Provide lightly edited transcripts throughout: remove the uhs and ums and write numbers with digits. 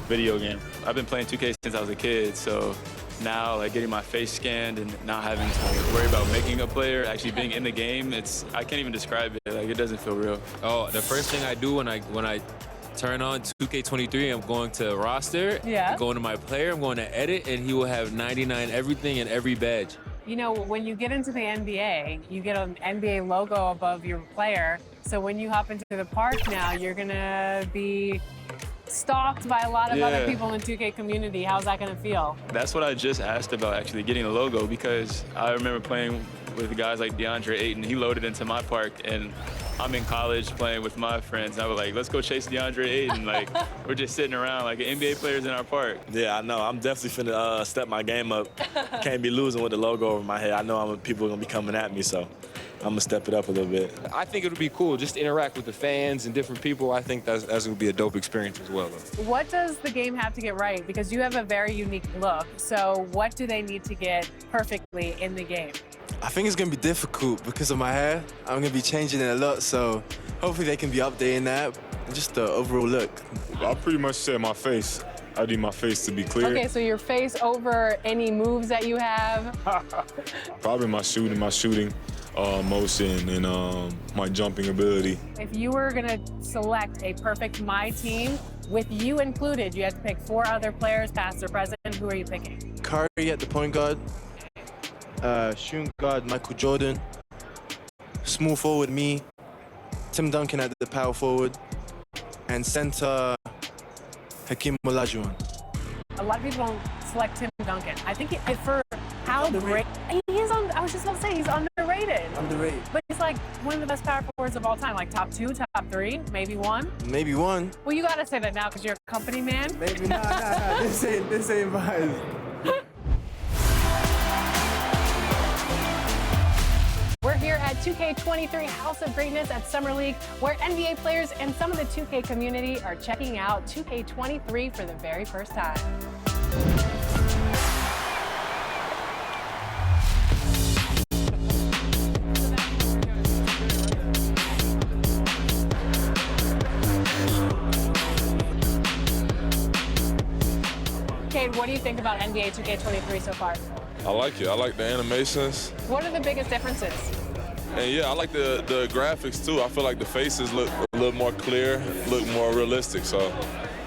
Video game. I've been playing 2K since I was a kid, so now like getting my face scanned and not having to worry about making a player, actually being in the game, I can't even describe it. Like, it doesn't feel real. Oh, the first thing I do when I turn on 2K23, I'm going to roster, going to my player, I'm going to edit, and he will have 99 everything and every badge. You know, when you get into the NBA, you get an NBA logo above your player. So when you hop into the park now, you're gonna be stalked by a lot of other people in the 2K community. How's that gonna feel? That's what I just asked about, actually, getting a logo, because I remember playing with guys like DeAndre Ayton. He loaded into my park, and I'm in college playing with my friends. And I was like, let's go chase DeAndre Ayton. Like, we're just sitting around like NBA players in our park. Yeah, I know. I'm definitely finna step my game up. Can't be losing with the logo over my head. I know people are gonna be coming at me, so I'm gonna step it up a little bit. I think it would be cool just to interact with the fans and different people. I think that's gonna be a dope experience as well. What does the game have to get right? Because you have a very unique look. So what do they need to get perfectly in the game? I think it's gonna be difficult because of my hair. I'm gonna be changing it a lot, so hopefully they can be updating that. Just the overall look. I pretty much said my face. I need my face to be clear. Okay, so your face over any moves that you have? Probably my shooting motion, and my jumping ability. If you were gonna select a perfect My Team, with you included, you had to pick 4 other players, past or present. Who are you picking? Curry at the point guard, shooting guard Michael Jordan, small forward me, Tim Duncan at the power forward, and center Hakeem Olajuwon. A lot of people don't select Tim Duncan. I think for how great he is I was just gonna say he's underrated. Underrated. But he's like one of the best power forwards of all time, like top 2, top 3, maybe 1. Maybe 1. Well, you gotta say that now because you're a company man. Maybe nah. This ain't vibes. We're here at 2K23 House of Greatness at Summer League, where NBA players and some of the 2K community are checking out 2K23 for the very first time. Cade, what do you think about NBA 2K23 so far? I like it. I like the animations. What are the biggest differences? And yeah, I like the graphics too. I feel like the faces look a little more clear, look more realistic. So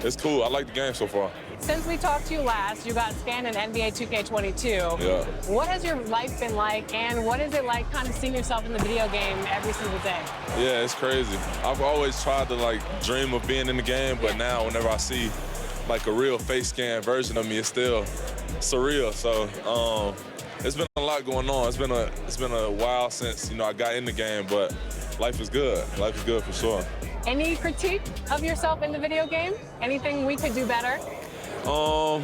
it's cool. I like the game so far. Since we talked to you last, you got scanned in NBA 2K22. Yeah. What has your life been like, and what is it like kind of seeing yourself in the video game every single day? Yeah, it's crazy. I've always tried to like dream of being in the game, but now whenever I see like a real face scan version of me, it's still surreal. So it's been a lot going on. It's been a while since I got in the game, but life is good. Life is good for sure. Any critique of yourself in the video game? Anything we could do better? I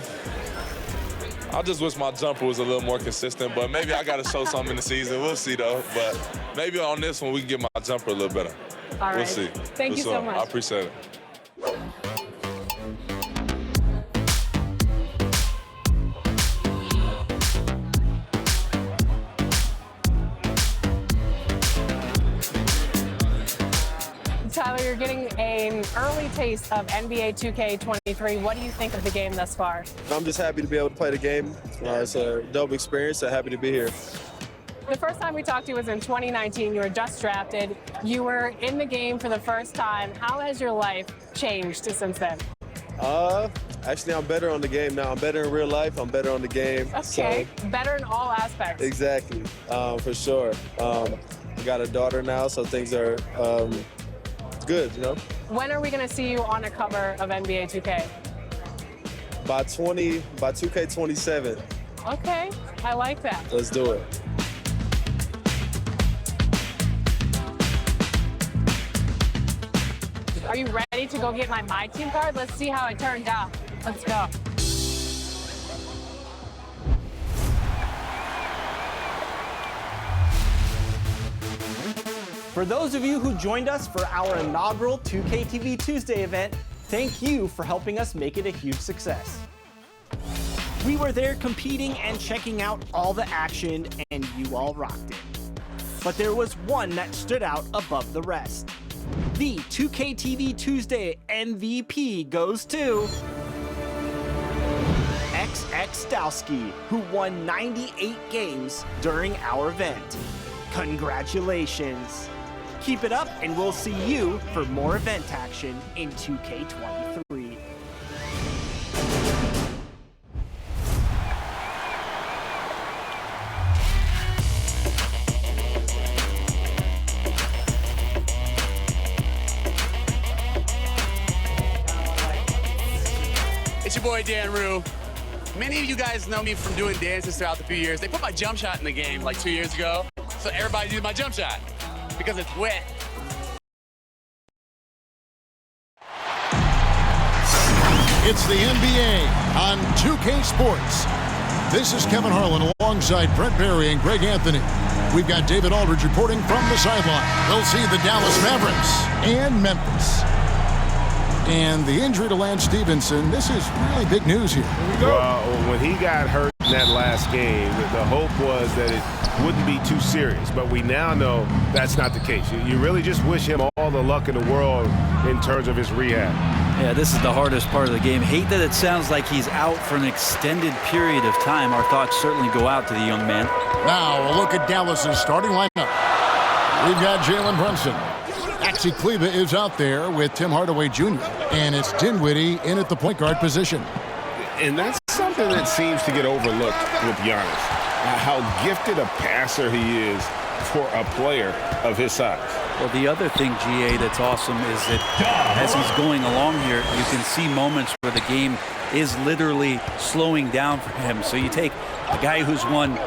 just wish my jumper was a little more consistent, but maybe I got to show something in the season. We'll see though. But maybe on this one we can get my jumper a little better. All right. We'll see. Thank you so much. I appreciate it. Tyler, you're getting an early taste of NBA 2K23. What do you think of the game thus far? I'm just happy to be able to play the game. It's a dope experience, so happy to be here. The first time we talked to you was in 2019. You were just drafted. You were in the game for the first time. How has your life changed since then? Actually, I'm better on the game now. I'm better in real life. I'm better on the game. Okay, so, better in all aspects. Exactly, for sure. I got a daughter now, so things are good, When are we going to see you on a cover of NBA 2K? By 2K27. Okay, I like that. Let's do it. Are you ready to go get my team card? Let's see how it turned out. Let's go. For those of you who joined us for our inaugural 2K TV Tuesday event, thank you for helping us make it a huge success. We were there competing and checking out all the action, and you all rocked it. But there was one that stood out above the rest. The 2K Tuesday MVP goes to XX Dowski, who won 98 games during our event. Congratulations. Keep it up, and we'll see you for more event action in 2K23. It's your boy Dan Rue. Many of you guys know me from doing dances throughout the few years. They put my jump shot in the game like 2 years ago, so everybody uses my jump shot because it's wet. It's the NBA on 2K Sports. This is Kevin Harlan alongside Brent Barry and Greg Anthony. We've got David Aldridge reporting from the sideline. They'll see the Dallas Mavericks and Memphis. And the injury to Lance Stevenson, this is really big news here. Well, when he got hurt in that last game, the hope was that it wouldn't be too serious. But we now know that's not the case. You really just wish him all the luck in the world in terms of his rehab. Yeah, this is the hardest part of the game. Hate that it sounds like he's out for an extended period of time. Our thoughts certainly go out to the young man. Now, a look at Dallas's starting lineup. We've got Jalen Brunson. Maxi Kleber is out there with Tim Hardaway Jr. And it's Dinwiddie in at the point guard position. And that's something that seems to get overlooked with Giannis. How gifted a passer he is for a player of his size. Well, the other thing, GA, that's awesome is that as he's going along here, you can see moments where the game is literally slowing down for him. So you take a guy who's won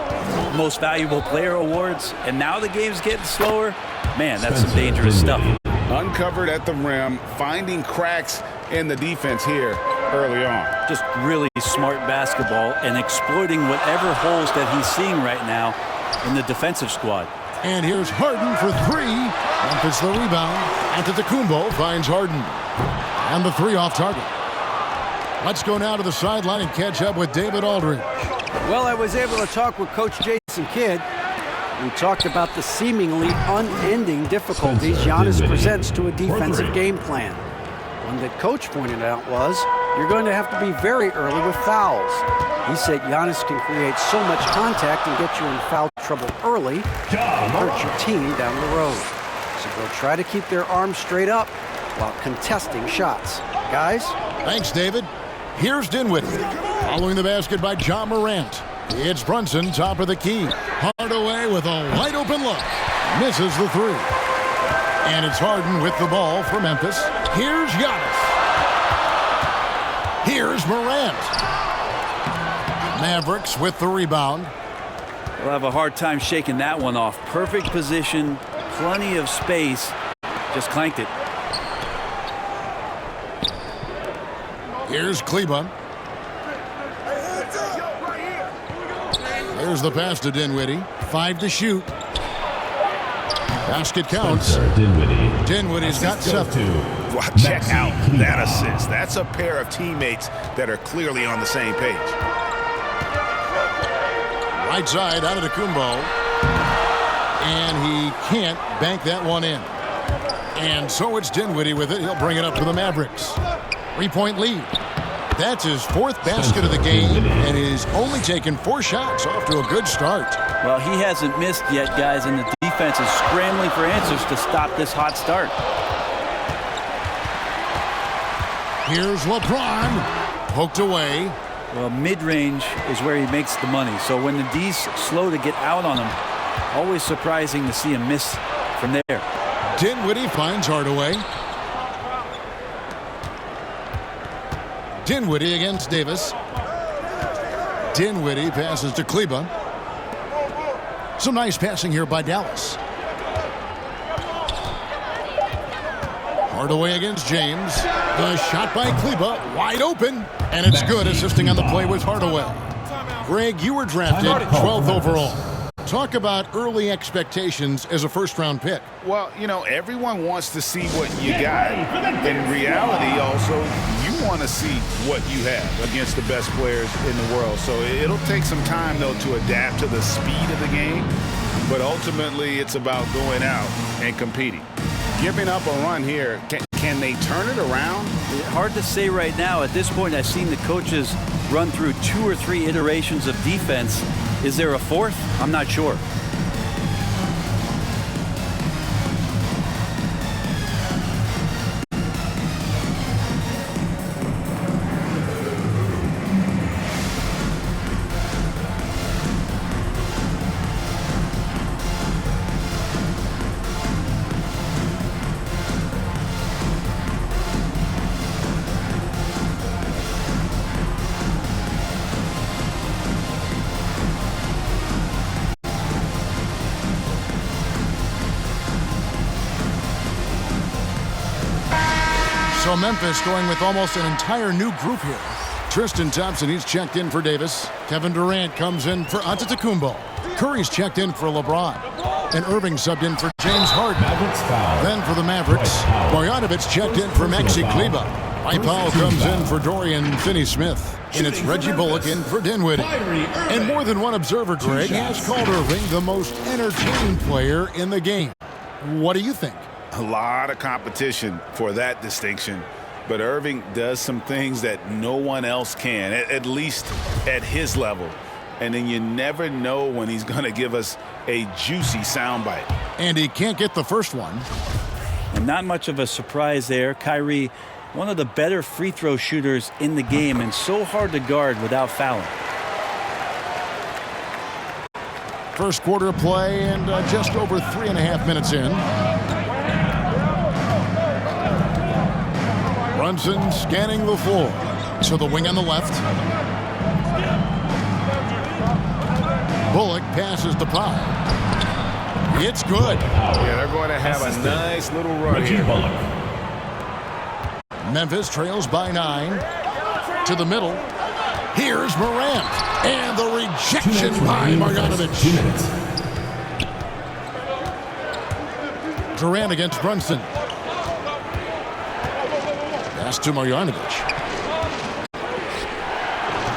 most valuable player awards, and now the game's getting slower. Man, that's some dangerous stuff. Uncovered at the rim, finding cracks in the defense here early on. Just really smart basketball and exploiting whatever holes that he's seeing right now in the defensive squad. And here's Harden for three. Memphis the rebound. Antetokounmpo finds Harden. And the three off target. Let's go now to the sideline and catch up with David Aldridge. Well, I was able to talk with Coach Jason Kidd. We talked about the seemingly unending difficulties Giannis presents to a defensive game plan. One that Coach pointed out was, you're going to have to be very early with fouls. He said Giannis can create so much contact and get you in foul trouble early and hurt your team down the road. So they'll try to keep their arms straight up while contesting shots. Guys? Thanks, David. Here's Dinwiddie. Following the basket by John Morant. It's Brunson, top of the key. Hardaway with a wide open look. Misses the three. And it's Harden with the ball for Memphis. Here's Giannis. Here's Morant. Mavericks with the rebound. We'll have a hard time shaking that one off. Perfect position, plenty of space. Just clanked it. Here's Kleber. There's the pass to Dinwiddie. 5 to shoot. Basket counts. Dinwiddie's got 7. Check out that assist. That's a pair of teammates that are clearly on the same page. Right side, out of the Kumbo. And he can't bank that one in. And so it's Dinwiddie with it. He'll bring it up to the Mavericks. 3-point lead. That's his 4th basket of the game, and he's only taken 4 shots. Off to a good start. Well, he hasn't missed yet, guys, and the defense is scrambling for answers to stop this hot start. Here's LeBron. Poked away. Well, mid-range is where he makes the money. So when the D's slow to get out on him, always surprising to see him miss from there. Dinwiddie finds Hardaway. Dinwiddie against Davis. Dinwiddie passes to Kleber. Some nice passing here by Dallas. Hardaway against James. The shot by Kleber, wide open, and it's good. Assisting on the play was Hardaway. Greg, you were drafted 12th overall. Talk about early expectations as a first-round pick. Well, you know, everyone wants to see what you got. In reality, also, you want to see what you have against the best players in the world. So it'll take some time, though, to adapt to the speed of the game. But ultimately, it's about going out and competing. giving up a run here, can they turn it around? Hard to say right now. At this point, I've seen the coaches run through 2 or 3 iterations of defense. Is there a fourth? I'm not sure. So Memphis going with almost an entire new group here. Tristan Thompson, he's checked in for Davis. Kevin Durant comes in for Antetokounmpo. Curry's checked in for LeBron. And Irving subbed in for James Harden. Then for the Mavericks, Bogdanovic checked in for Maxi Kleber. Mike Powell comes in for Dorian Finney-Smith. And it's Reggie Bullock in for Dinwiddie. And more than one observer, Greg, has called Irving the most entertaining player in the game. What do you think? A lot of competition for that distinction, but Irving does some things that no one else can, at least at his level. And then you never know when he's going to give us a juicy soundbite. And he can't get the first one. And not much of a surprise there. Kyrie, one of the better free throw shooters in the game and so hard to guard without fouling. First quarter of play and just over 3.5 minutes in. Brunson scanning the floor. To the wing on the left. Bullock passes to Powell. It's good. Yeah, they're going to have a nice little run here. Memphis trails by 9. To the middle. Here's Morant. And the rejection by Bogdanovic. Durant against Brunson. Pass to Marjanovic.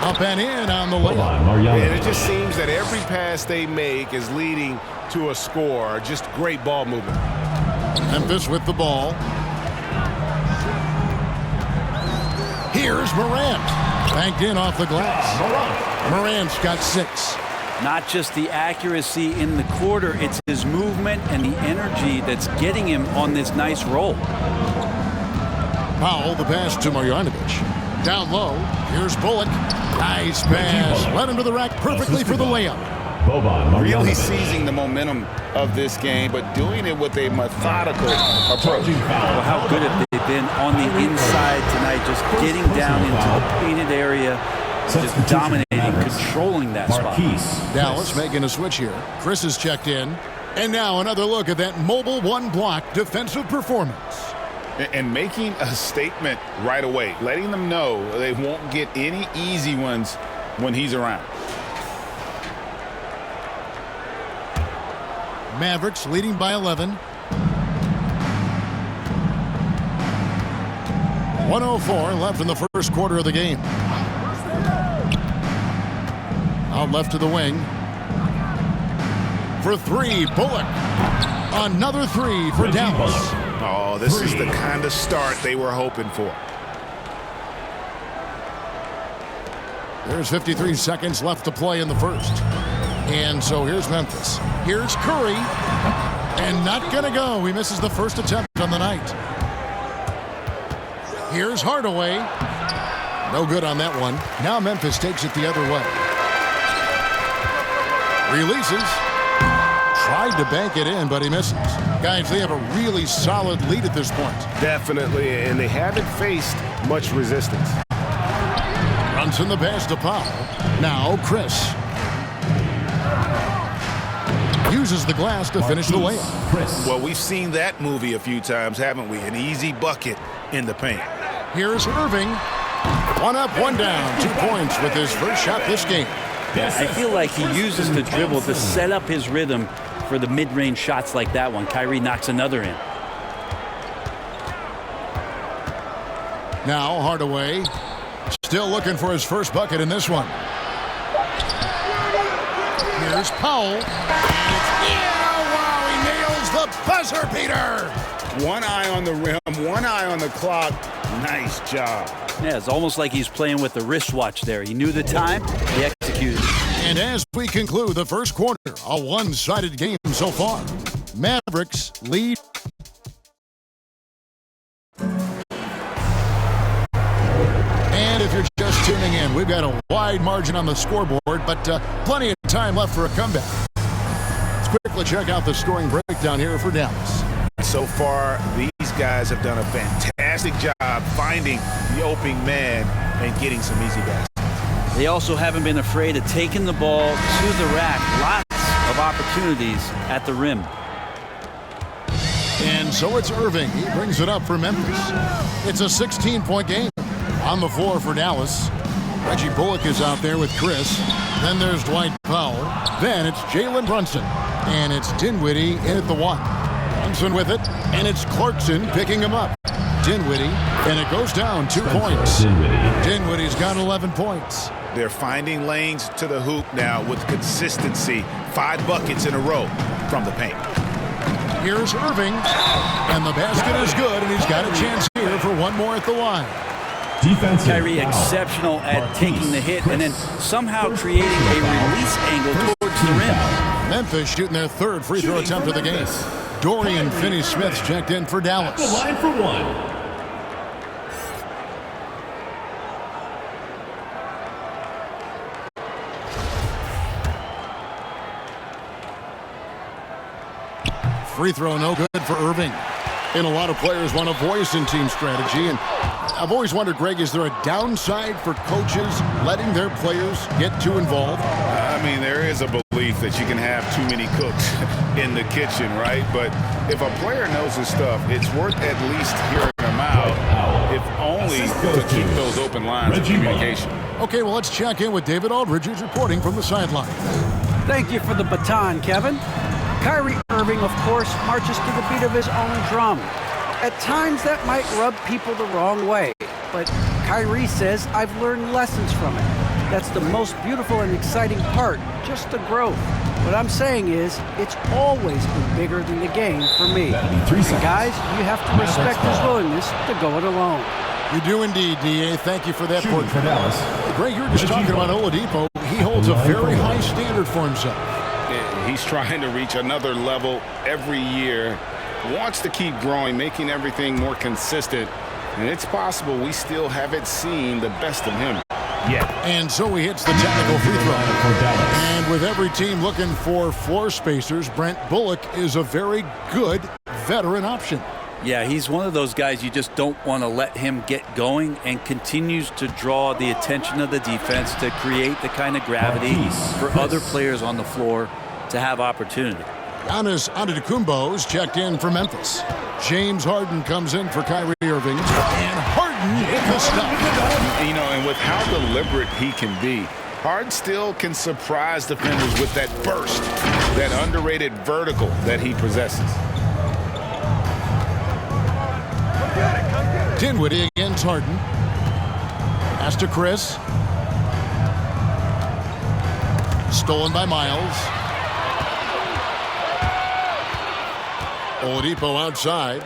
Up and in on the layup. And it just seems that every pass they make is leading to a score. Just great ball movement. Memphis with the ball. Here's Morant. Banked in off the glass. Morant's got 6. Not just the accuracy in the quarter, it's his movement and the energy that's getting him on this nice roll. Powell, the pass to Marjanovic. Down low, here's Bullock. Nice pass. Led him to the rack perfectly for the layup. Really seizing the momentum of this game, but doing it with a methodical approach. Well, how good have they been on the inside tonight, just getting down into the painted area, just dominating, controlling that spot. Dallas making a switch here. Chris is checked in. And now another look at that mobile one-block defensive performance. And making a statement right away, letting them know they won't get any easy ones when he's around. Mavericks leading by 11. 1:04 left in the first quarter of the game. Out left to the wing. For 3, Bullock. Another 3 for Dallas. Oh, this is the kind of start they were hoping for. There's 53 seconds left to play in the first. And so here's Memphis. Here's Curry. And not going to go. He misses the first attempt on the night. Here's Hardaway. No good on that one. Now Memphis takes it the other way. Releases. Tried to bank it in, but he misses. Guys, they have a really solid lead at this point. Definitely, and they haven't faced much resistance. Brunson the pass to Powell. Now Chris. Uses the glass to finish the layup. Well, we've seen that movie a few times, haven't we? An easy bucket in the paint. Here's Irving. 1 up, 1 down. 2 points with his first shot this game. Yeah, I feel like he uses the dribble to set up his rhythm for the mid-range shots like that one. Kyrie knocks another in. Now Hardaway still looking for his first bucket in this one. Here's Powell. And it's in. Oh, wow, he nails the buzzer beater. One eye on the rim, one eye on the clock. Nice job. Yeah, it's almost like he's playing with the wristwatch there. He knew the time, he executed. And as we conclude the first quarter, a one-sided game so far. Mavericks lead. And if you're just tuning in, we've got a wide margin on the scoreboard, but plenty of time left for a comeback. Let's quickly check out the scoring breakdown here for Dallas. So far, these guys have done a fantastic job finding the opening man and getting some easy baskets. They also haven't been afraid of taking the ball to the rack. Lots of opportunities at the rim. And so it's Irving. He brings it up for Memphis. It's a 16-point game. On the floor for Dallas, Reggie Bullock is out there with Chris. Then there's Dwight Powell. Then it's Jalen Brunson. And it's Dinwiddie in at the one. Brunson with it, and it's Clarkson picking him up. Dinwiddie, and it goes down 2 points. Dinwiddie's got 11 points. They're finding lanes to the hoop now with consistency. 5 buckets in a row from the paint. Here's Irving, and the basket is good, and he's got a chance here for one more at the line. Kyrie exceptional at taking the hit and then somehow creating a release angle towards the rim. Memphis shooting their third free throw attempt of the game. Dorian Finney-Smith's checked in for Dallas. The line for one. Free throw no good for Irving. And a lot of players want a voice in team strategy. And I've always wondered, Greg, is there a downside for coaches letting their players get too involved? I mean, there is a belief that you can have too many cooks in the kitchen, right? But if a player knows his stuff, it's worth at least hearing them out, if only to keep those open lines of communication. Okay, well, let's check in with David Aldridge, who's reporting from the sideline. Thank you for the baton, Kevin. Kyrie Irving, of course, marches to the beat of his own drum. At times, that might rub people the wrong way, but Kyrie says, I've learned lessons from it. That's the most beautiful and exciting part, just the growth. What I'm saying is, it's always been bigger than the game for me. And guys, you have to respect his willingness to go it alone. You do indeed, D.A. Thank you for that. For Dallas. Greg, you were just talking about Oladipo. He holds a very high standard for himself. He's trying to reach another level every year, wants to keep growing, making everything more consistent, and it's possible we still haven't seen the best of him yet. And so he hits the technical free throw. And with every team looking for floor spacers, Brent Bullock is a very good veteran option. Yeah, he's one of those guys you just don't want to let him get going, and continues to draw the attention of the defense to create the kind of gravity for other players on the floor to have opportunity. Giannis Antetokounmpo's checked in for Memphis. James Harden comes in for Kyrie Irving, and Harden hit the stuff. You know, and with how deliberate he can be, Harden still can surprise defenders with that burst, that underrated vertical that he possesses. Dinwiddie against Harden. Pass to Chris. Stolen by Miles. Oladipo outside.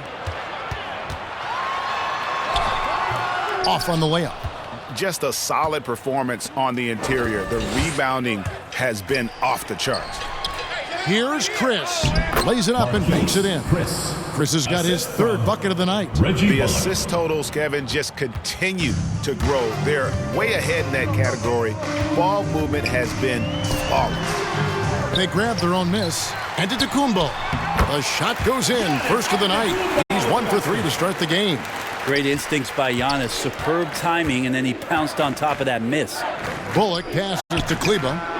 Off on the layup. Just a solid performance on the interior. The rebounding has been off the charts. Here's Chris. Lays it up and banks it in. Chris has got his third bucket of the night. The assist totals, Kevin, just continue to grow. They're way ahead in that category. Ball movement has been flawless. They grab their own miss. Antetokounmpo. The shot goes in. First of the night. He's 1 for 3 to start the game. Great instincts by Giannis. Superb timing, and then he pounced on top of that miss. Bullock passes to Kleba.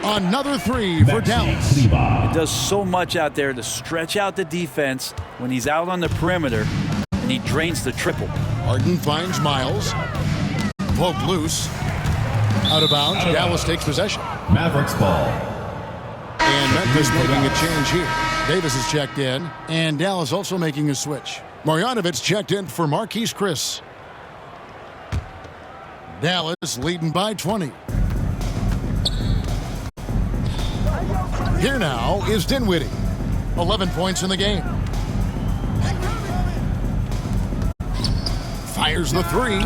Another three for Dallas. He does so much out there to stretch out the defense when he's out on the perimeter, and he drains the triple. Harden finds Miles. Poked loose. Out of bounds. Dallas takes possession. Mavericks ball. And Memphis making a change here. Davis is checked in, and Dallas also making a switch. Marjanovic checked in for Marquise Chris. Dallas leading by 20. Here now is Dinwiddie. 11 points in the game. Fires the three.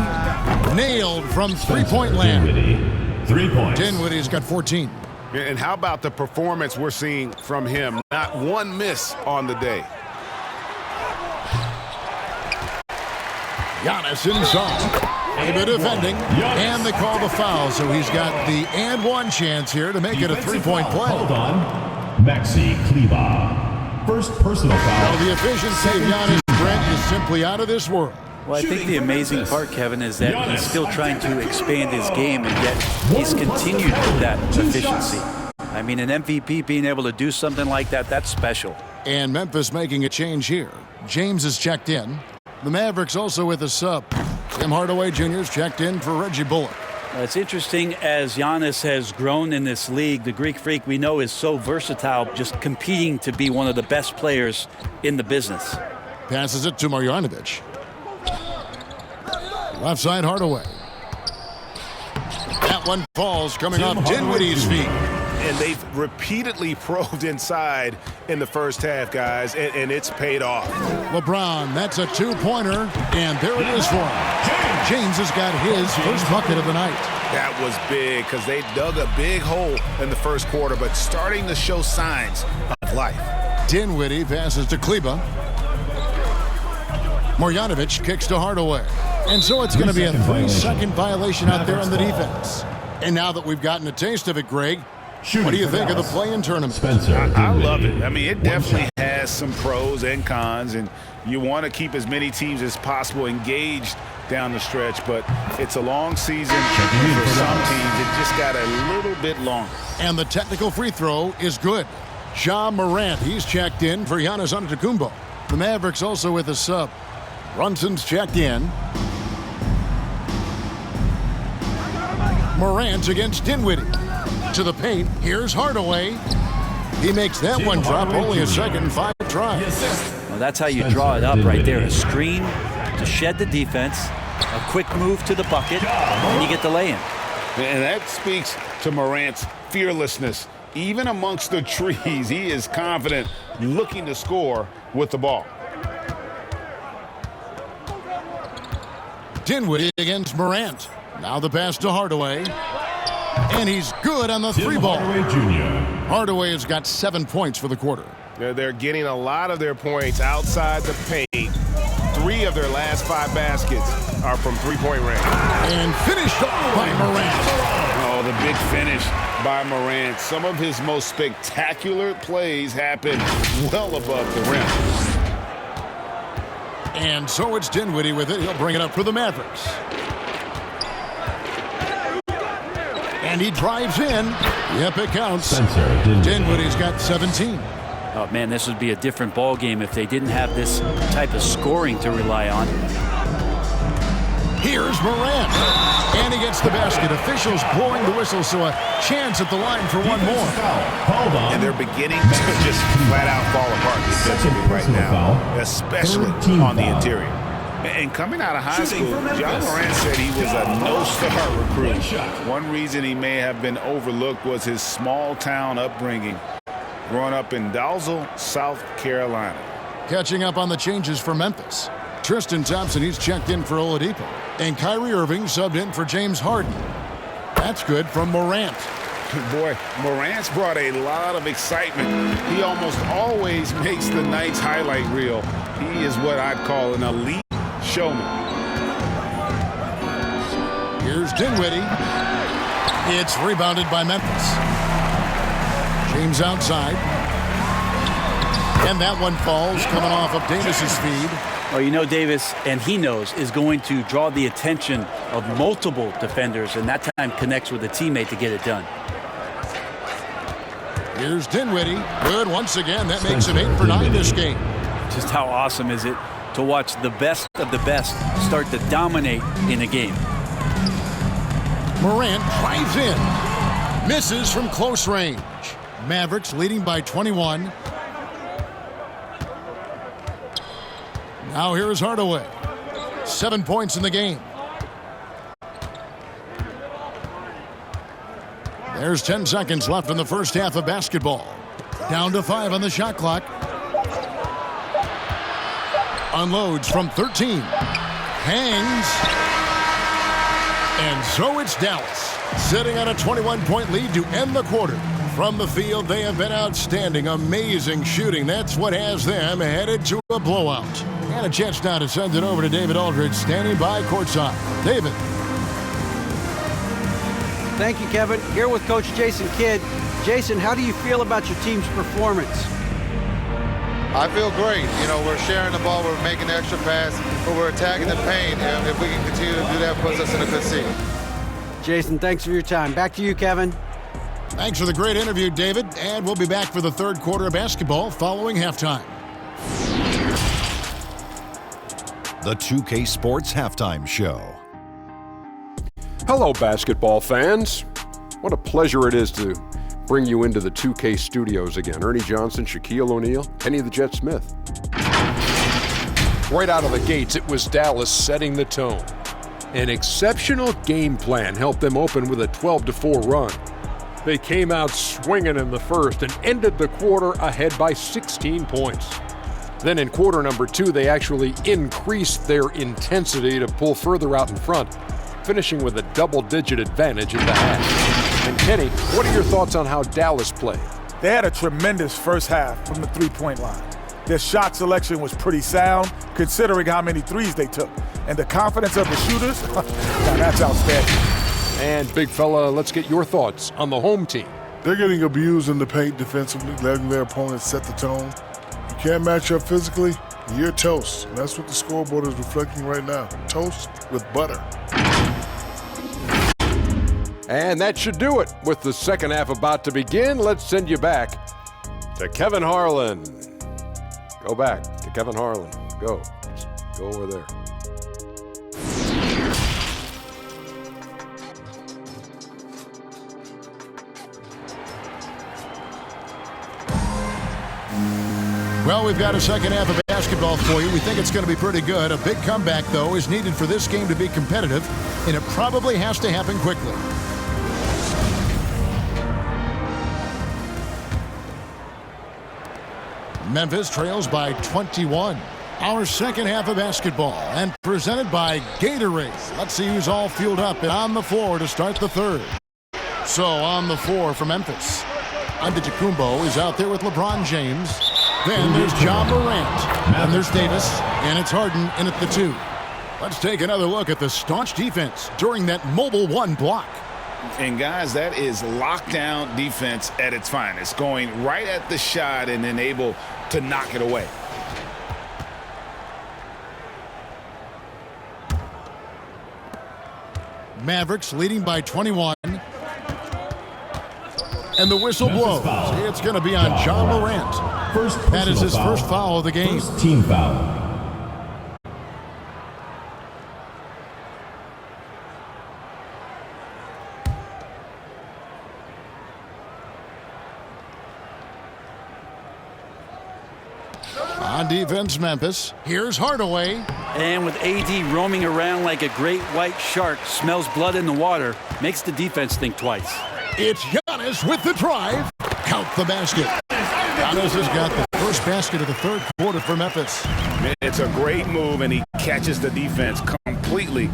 Nailed from three-point land. 3 points. Dinwiddie's got 14. And how about the performance we're seeing from him? Not one miss on the day. Giannis inside. Able defending. And they call the foul, so he's got the and one chance here to make it a three-point play. Hold on. Maxi Kleber. First personal foul. Now the efficiency of Giannis Brent is simply out of this world. Well, I think the amazing part, Kevin, is that he's still trying to expand his game, and yet he's continued with that efficiency. I mean, an MVP being able to do something like that, that's special. And Memphis making a change here. James is checked in. The Mavericks also with a sub. Tim Hardaway Jr. is checked in for Reggie Bullock. It's interesting as Giannis has grown in this league. The Greek Freak we know is so versatile, just competing to be one of the best players in the business. Passes it to Marjanovic. Left side Hardaway. That one falls coming off Dinwiddie's feet. And they've repeatedly probed inside in the first half, guys, and it's paid off. LeBron, that's a two-pointer, and there it is for him. James has got his first bucket of the night. That was big because they dug a big hole in the first quarter, but starting to show signs of life. Dinwiddie passes to Kleber. Marjanovic kicks to Hardaway. And so it's going to be a 3-second violation out there on the defense. And now that we've gotten a taste of it, Greg, what do you think of the play-in tournament? I love it. I mean, it definitely has some pros and cons, and you want to keep as many teams as possible engaged down the stretch, but it's a long season. For some teams, it just got a little bit longer. And the technical free throw is good. Ja Morant, he's checked in for Giannis Antetokounmpo. The Mavericks also with a sub. Brunson's checked in. Morant against Dinwiddie. To the paint, here's Hardaway. He makes that one drop, only a second and 5 tries. Well, that's how you draw it up right there. A screen to shed the defense, a quick move to the bucket, and you get the lay-in. And that speaks to Morant's fearlessness. Even amongst the trees, he is confident, looking to score with the ball. Dinwiddie against Morant. Now the pass to Hardaway. And he's good on the three ball. Hardaway has got 7 points for the quarter. They're getting a lot of their points outside the paint. 3 of their last 5 baskets are from three-point range. And finished off by Morant. Oh, the big finish by Morant. Some of his most spectacular plays happen well above the rim. And so it's Dinwiddie with it. He'll bring it up for the Mavericks. And he drives in. Yep, it counts. Dinwiddie's got 17. Oh, man, this would be a different ball game if they didn't have this type of scoring to rely on. Here's Morant. And he gets the basket. Officials blowing the whistle, so a chance at the line for one more. And they're beginning to just flat out fall apart defensively right now, especially on the interior. And coming out of high school, John Morant said he was a no-star recruit. One reason he may have been overlooked was his small-town upbringing, growing up in Dalzell, South Carolina. Catching up on the changes for Memphis. Tristan Thompson, he's checked in for Oladipo. And Kyrie Irving subbed in for James Harden. That's good from Morant. Boy, Morant's brought a lot of excitement. He almost always makes the night's highlight reel. He is what I'd call an elite showman. Here's Dinwiddie. It's rebounded by Memphis. James outside. And that one falls coming off of Davis's feed. Well, you know, Davis, and he knows, is going to draw the attention of multiple defenders, and that time connects with a teammate to get it done. Here's Dinwiddie. Good once again. That makes him 8 for 9 this game. Just how awesome is it to watch the best of the best start to dominate in a game. Morant drives in. Misses from close range. Mavericks leading by 21. Now here's Hardaway. 7 points in the game. There's 10 seconds left in the first half of basketball. Down to 5 on the shot clock. Unloads from 13. hangs. And so it's Dallas, sitting on a 21-point lead to end the quarter. From the field, they have been outstanding, amazing shooting. That's what has them headed to a blowout. And a chance now to send it over to David Aldridge, standing by courtside. David. Thank you, Kevin. Here with Coach Jason Kidd. Jason, how do you feel about your team's performance? I feel great. You know, we're sharing the ball, we're making the extra pass, but we're attacking the paint, and if we can continue to do that, it puts us in a good seat. Jason, thanks for your time. Back to you, Kevin. Thanks for the great interview, David. And we'll be back for the third quarter of basketball following halftime. The 2K Sports Halftime Show. Hello, basketball fans. What a pleasure it is to bring you into the 2K studios again. Ernie Johnson, Shaquille O'Neal, Kenny the Jet Smith. Right out of the gates, it was Dallas setting the tone. An exceptional game plan helped them open with a 12-4 run. They came out swinging in the first and ended the quarter ahead by 16 points. Then in quarter number 2, they actually increased their intensity to pull further out in front, finishing with a double-digit advantage at the half. And Kenny, what are your thoughts on how Dallas played? They had a tremendous first half from the three-point line. Their shot selection was pretty sound, considering how many threes they took. And the confidence of the shooters, now that's outstanding. And big fella, let's get your thoughts on the home team. They're getting abused in the paint defensively, letting their opponents set the tone. You can't match up physically, you're toast. And that's what the scoreboard is reflecting right now. Toast with butter. And that should do it. With the second half about to begin, let's send you back to Kevin Harlan. Go back to Kevin Harlan. Go. Just go over there. Well, we've got a second half of basketball for you. We think it's going to be pretty good. A big comeback, though, is needed for this game to be competitive, and it probably has to happen quickly. Memphis trails by 21. Our second half of basketball, and presented by Gatorade. Let's see who's all fueled up and on the floor to start the third. So on the floor for Memphis, Antetokounmpo is out there with LeBron James. Then there's John Morant. And there's Davis. And it's Harden in at the 2. Let's take another look at the staunch defense during that mobile 1 block. And guys, that is lockdown defense at its finest. Going right at the shot and then able to knock it away. Mavericks leading by 21. And the whistle blows. It's going to be on John Morant. That is his first foul of the game. First team foul. On defense, Memphis. Here's Hardaway. And with AD roaming around like a great white shark, smells blood in the water, makes the defense think twice. It's Giannis with the drive. Count the basket. Giannis has got the first basket of the third quarter for Memphis. It's a great move, and he catches the defense completely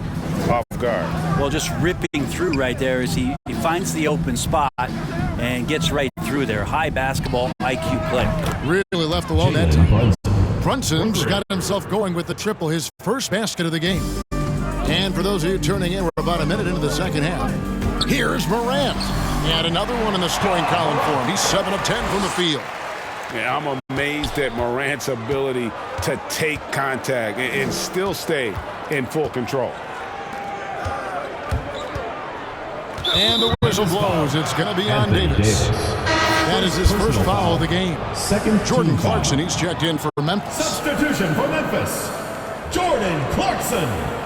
off guard. Well, just ripping through right there as he finds the open spot and gets right through there. High basketball IQ play. Really left alone that time. Brunson's got himself going with the triple, his first basket of the game. And for those of you tuning in, we're about a minute into the second half. Here's Morant. And another one in the scoring column for him. He's 7 of 10 from the field. Yeah, I'm amazed at Morant's ability to take contact and still stay in full control. And the whistle blows. It's going to be on Davis. That is his first foul of the game. Jordan Clarkson, he's checked in for Memphis. Substitution for Memphis, Jordan Clarkson.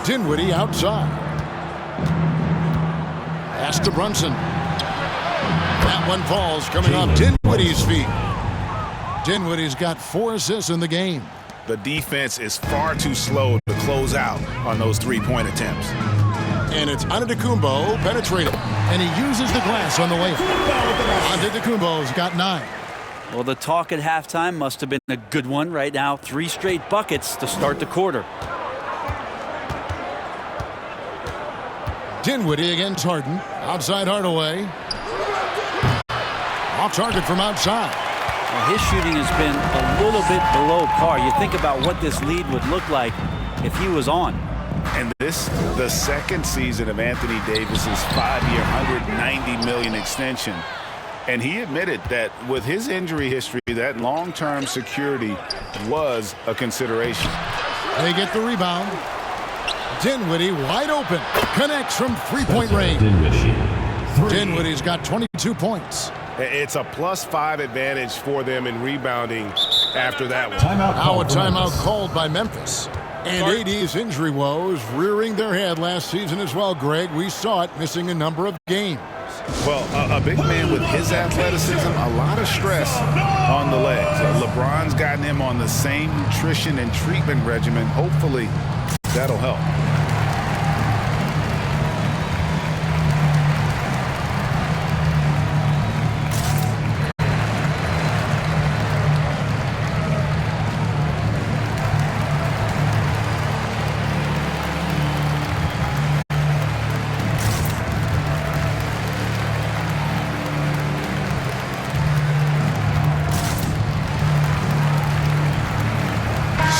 Dinwiddie outside. Pass to Brunson. That one falls coming off Dinwiddie's feet. Dinwiddie's got 4 assists in the game. The defense is far too slow to close out on those three-point attempts. And it's Antetokounmpo penetrating. And he uses the glass on the way. Antetokounmpo's got 9. Well, the talk at halftime must have been a good one. Right now, 3 straight buckets to start the quarter. Dinwiddie against Harden. Outside Hardaway. Off target from outside. Well, his shooting has been a little bit below par. You think about what this lead would look like if he was on. And this, the second season of Anthony Davis's 5-year, $190 million extension. And he admitted that with his injury history, that long-term security was a consideration. They get the rebound. Dinwiddie wide open. Connects from three-point range. Dinwiddie's got 22 points. It's a +5 advantage for them in rebounding after that one. Now a timeout called by Memphis. And AD's injury woes rearing their head last season as well, Greg. We saw it missing a number of games. Well, a big man with his athleticism, a lot of stress on the legs. LeBron's gotten him on the same nutrition and treatment regimen. Hopefully, that'll help.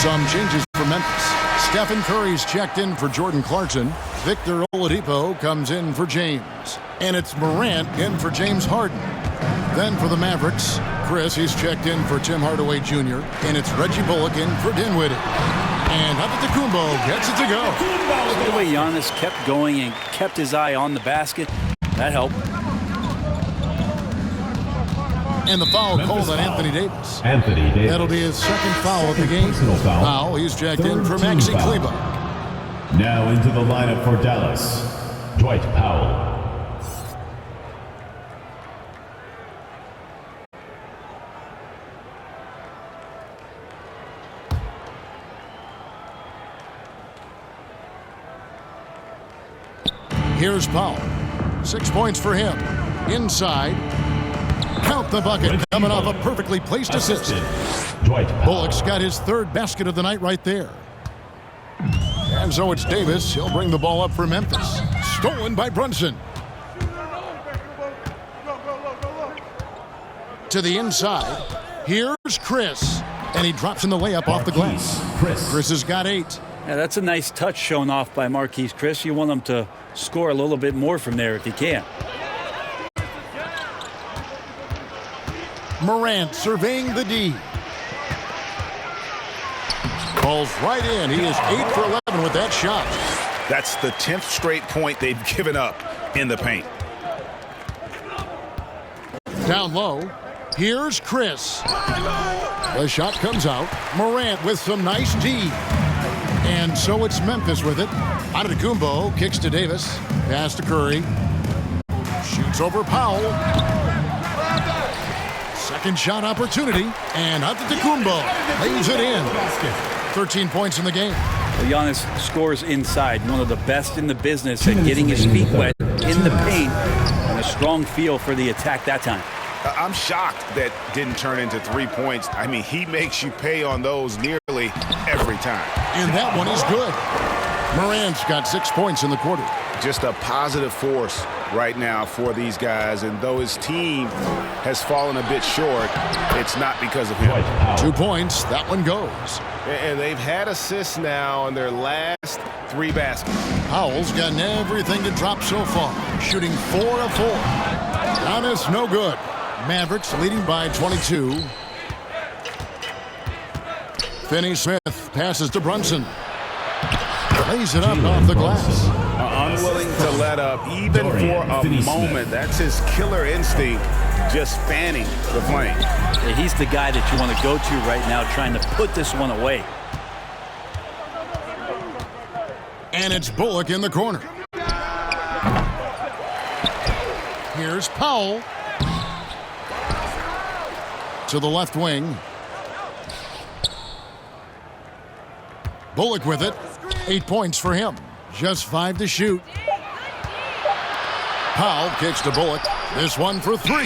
Some changes for Memphis. Stephen Curry's checked in for Jordan Clarkson. Victor Oladipo comes in for James. And it's Morant in for James Harden. Then for the Mavericks, Chris, he's checked in for Tim Hardaway Jr. And it's Reggie Bullock in for Dinwiddie. And Antetokounmpo gets it to go. Look at the way Giannis kept going and kept his eye on the basket. That helped. And the foul called on Anthony Davis. Anthony Davis. That'll be his second foul of the game. Foul. He's checked in for Maxi Kleber. Now into the lineup for Dallas, Dwight Powell. Here's Powell. 6 points for him. Inside. Count the bucket, coming off a perfectly placed assist. Bullock's got his 3rd basket of the night right there. And so it's Davis. He'll bring the ball up for Memphis. Stolen by Brunson. To the inside. Here's Chris. And he drops in the layup off the glass. Chris has got 8. Yeah, that's a nice touch shown off by Marquise Chris. You want him to score a little bit more from there if he can. Morant surveying the D. Falls right in. He is 8 for 11 with that shot. That's the 10th straight point they've given up in the paint. Down low. Here's Chris. The shot comes out. Morant with some nice D. And so it's Memphis with it. Antetokounmpo kicks to Davis. Pass to Curry. Shoots over Powell. Second shot opportunity, and Antetokounmpo lays it in. 13 points in the game. Well, Giannis scores inside, one of the best in the business at getting his feet wet in the paint, and a strong feel for the attack that time. I'm shocked that didn't turn into 3 points. I mean, he makes you pay on those nearly every time. And that one is good. Morant's got 6 points in the quarter. Just a positive force right now for these guys, and though his team has fallen a bit short, it's not because of him. 2 points, that one goes. And they've had assists now on their last 3 baskets. Powell's gotten everything to drop so far, shooting 4 of 4. Giannis, no good. Mavericks leading by 22. Finney-Smith passes to Brunson. Lays it up off the glass. Unwilling to let up even for a moment. That's his killer instinct, just fanning the flame. Yeah, he's the guy that you want to go to right now, trying to put this one away. And it's Bullock in the corner. Here's Powell. To the left wing. Bullock with it. 8 points for him. Just 5 to shoot. Powell kicks to Bullock. This one for 3.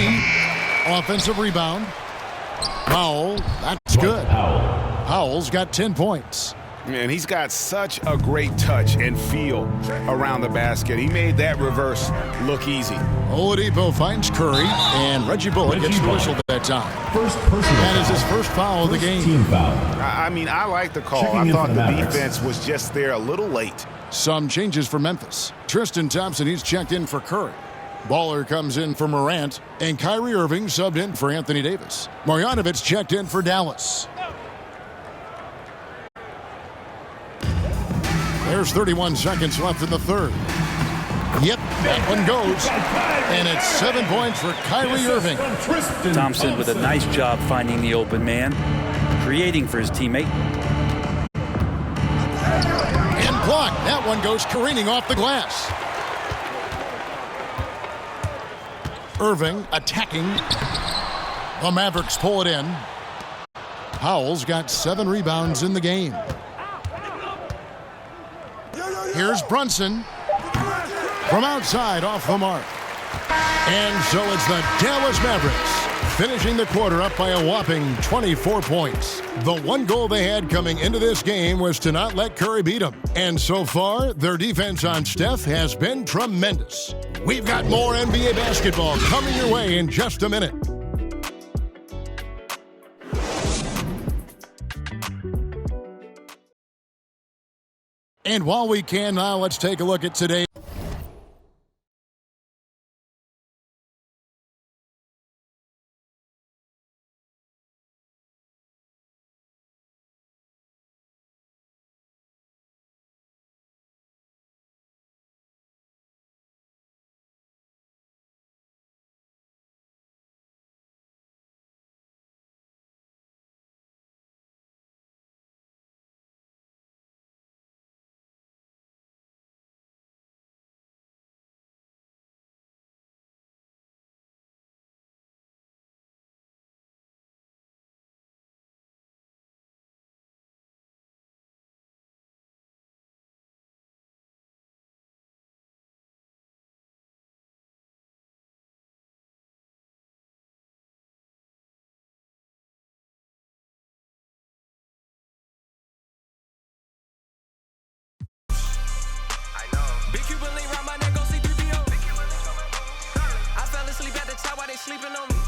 Offensive rebound. Powell, that's good. Powell's got 10 points. Man, he's got such a great touch and feel around the basket. He made that reverse look easy. Oladipo finds Curry, and Reggie Bullock gets the whistle that time. That is his first foul of the game. Team foul. I mean, I like the call. I thought the defense was just there a little late. Some changes for Memphis. Tristan Thompson, he's checked in for Curry. Baller comes in for Morant, and Kyrie Irving subbed in for Anthony Davis. Marjanovic checked in for Dallas. There's 31 seconds left in the third. Yep, that one goes. And it's 7 points for Kyrie Irving. Thompson with a nice job finding the open man, creating for his teammate. And blocked. That one goes careening off the glass. Irving attacking. The Mavericks pull it in. Powell's got 7 rebounds in the game. Here's Brunson. From outside off the mark. And so it's the Dallas Mavericks finishing the quarter up by a whopping 24 points. The one goal they had coming into this game was to not let Curry beat them. And so far, their defense on Steph has been tremendous. We've got more NBA basketball coming your way in just a minute. And while we can now, let's take a look at today. I fell asleep at the top while they sleeping on me.